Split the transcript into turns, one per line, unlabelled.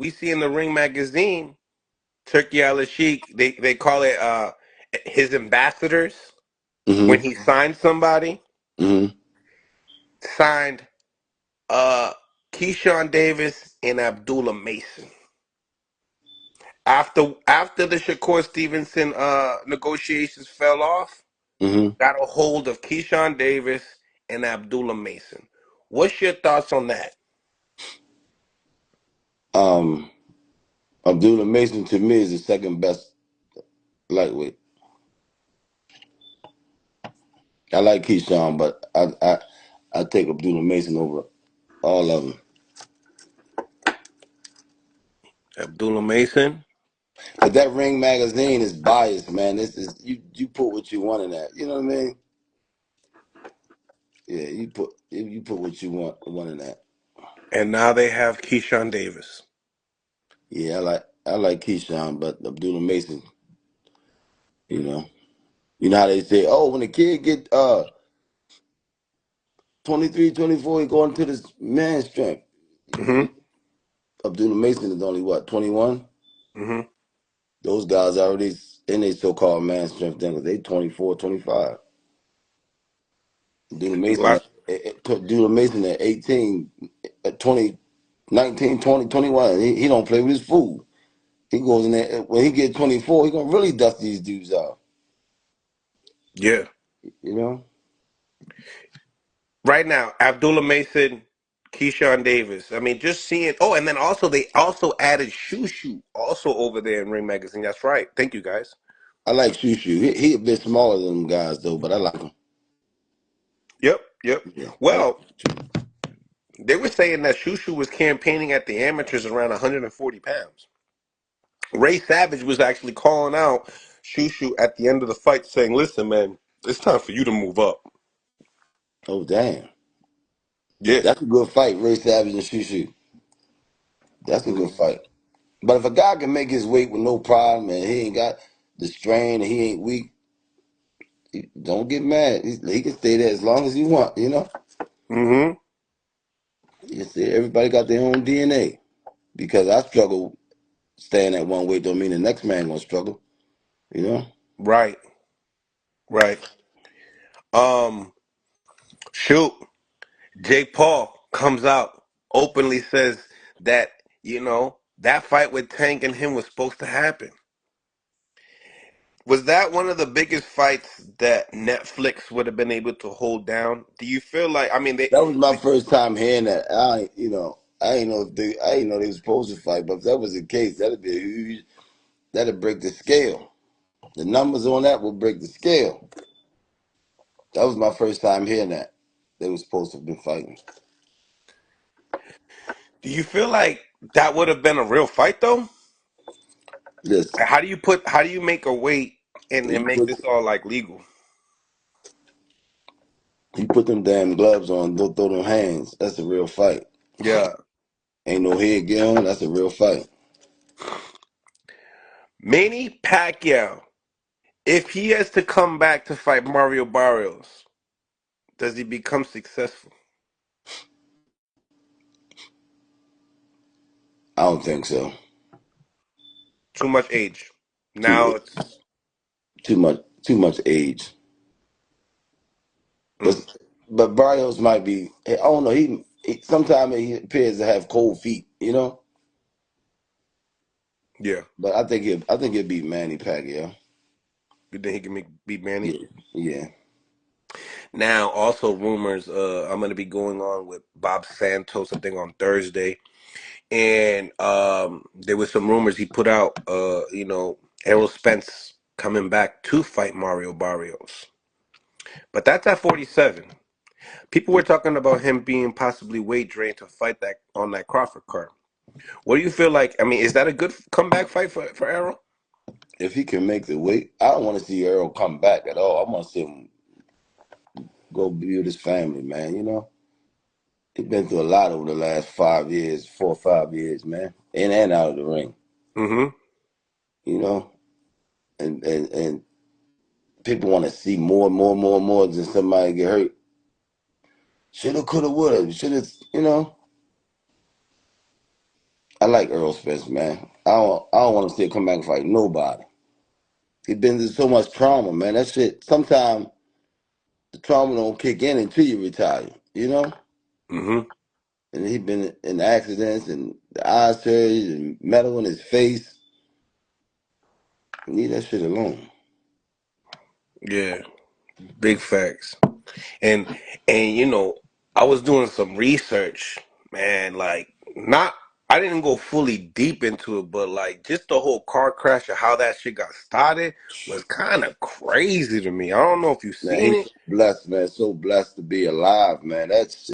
we see in the Ring magazine, Turkey Al Sheikh, they call it his ambassadors. When
Mm-hmm.
he signed somebody,
Mm-hmm.
signed uh Keyshawn Davis and Abdullah Mason. After the Shakur Stevenson negotiations fell off,
Mm-hmm.
got a hold of Keyshawn Davis and Abdullah Mason. What's your thoughts on that?
Um, Abdullah Mason to me is the second best lightweight. I like Keyshawn, but I take Abdullah Mason over all of them.
Abdullah Mason.
But that Ring magazine is biased, man. This is you put what you want in that. You know what I mean? Yeah, you put what you want in that.
And now they have Keyshawn Davis.
Yeah, I like Keyshawn, but Abdullah Mason, you know. You know how they say, oh, when a kid get 23, 24, he going to this man strength.
Mm-hmm.
Abdullah Mason is only what, 21?
Mm-hmm.
Those guys already in their so-called man strength then, 'cause they 24, 25. Abdullah
You
Mason
are.
Abdullah Mason at 18, at 20, 19, 20, 21. He don't play with his food. He goes in there when he get 24, he gonna really dust these dudes out.
Yeah.
You know?
Right now, Abdullah Mason, Keyshawn Davis. I mean, just seeing. Oh, and then also they also added Shushu also over there in Ring Magazine. That's right. Thank you guys.
I like Shushu. He a bit smaller than them guys though, but I like him.
Yep. Yep.
Yeah, I like
Well,
him too.
they were saying that Shushu was campaigning at the amateurs around 140 pounds. Ray Savage was actually calling out Shushu at the end of the fight, saying, "Listen, man, it's time for you to move up."
Oh damn.
Yeah.
That's a good fight, Ray Savage and Shushu. That's a good fight. But if a guy can make his weight with no problem and he ain't got the strain and he ain't weak, don't get mad. He can stay there as long as he want, you know?
Mm-hmm.
He can stay, everybody got their own DNA. Because I struggle staying at one weight don't mean the next man gonna struggle, you know?
Right. Right. Um. Shoot. Jake Paul comes out openly says that that fight with Tank and him was supposed to happen. Was that one of the biggest fights that Netflix would have been able to hold down? Do you feel like? I mean,
That was my first time hearing that. I ain't know if I ain't know they was supposed to fight, but if that was the case, that'd be a huge that'd break the scale. The numbers on that would break the scale. That was my first time hearing that. They were supposed to have been fighting.
do you feel like that would have been a real fight though?
Listen,
How do you make a weight and
he
make
put
this all like legal?
he put them damn gloves on, don't throw them hands. That's a real fight.
Yeah.
Ain't no head get on, that's a real fight.
Manny Pacquiao, if he has to come back to fight Mario Barrios, does he become successful?
I don't think so.
Too much age.
Too
Now it's
too much age.
mm,
But Barrios might be. I don't know. He sometimes he appears to have cold feet. You know.
yeah.
But I think he'll beat Manny Pacquiao.
You think he can beat Manny?
Yeah. Yeah.
Now, also rumors. I'm gonna be going on with Bob Santos. I think on Thursday, and there was some rumors he put out. Errol Spence coming back to fight Mario Barrios, but that's at 47. People were talking about him being possibly weight drained to fight that on that Crawford card. What do you feel like? I mean, is that a good comeback fight for Errol?
If he can make the weight, I don't want to see Errol come back at all. I want to see him go be with his family, man. You know. He's been through a lot over the last 5 years, 4 or 5 years, man, in and out of the ring.
Mm-hmm.
You know, and people want to see more, more, more, more than somebody get hurt. Shoulda, coulda, woulda. Shoulda, you know. I like Errol Spence, man. I don't want to see him come back and fight nobody. He's been through so much trauma, man. That shit. Sometimes the trauma don't kick in until you retire. You know.
Hmm.
And he been in accidents and the eye surgery and metal in his face. Leave that shit alone.
Yeah, big facts. And you know, I was doing some research, man. Like, not I didn't go fully deep into it, but like just the whole car crash and how that shit got started was kind of crazy to me. I don't know if you've
Man,
seen
he's
it.
so blessed, man. So blessed to be alive, man. That's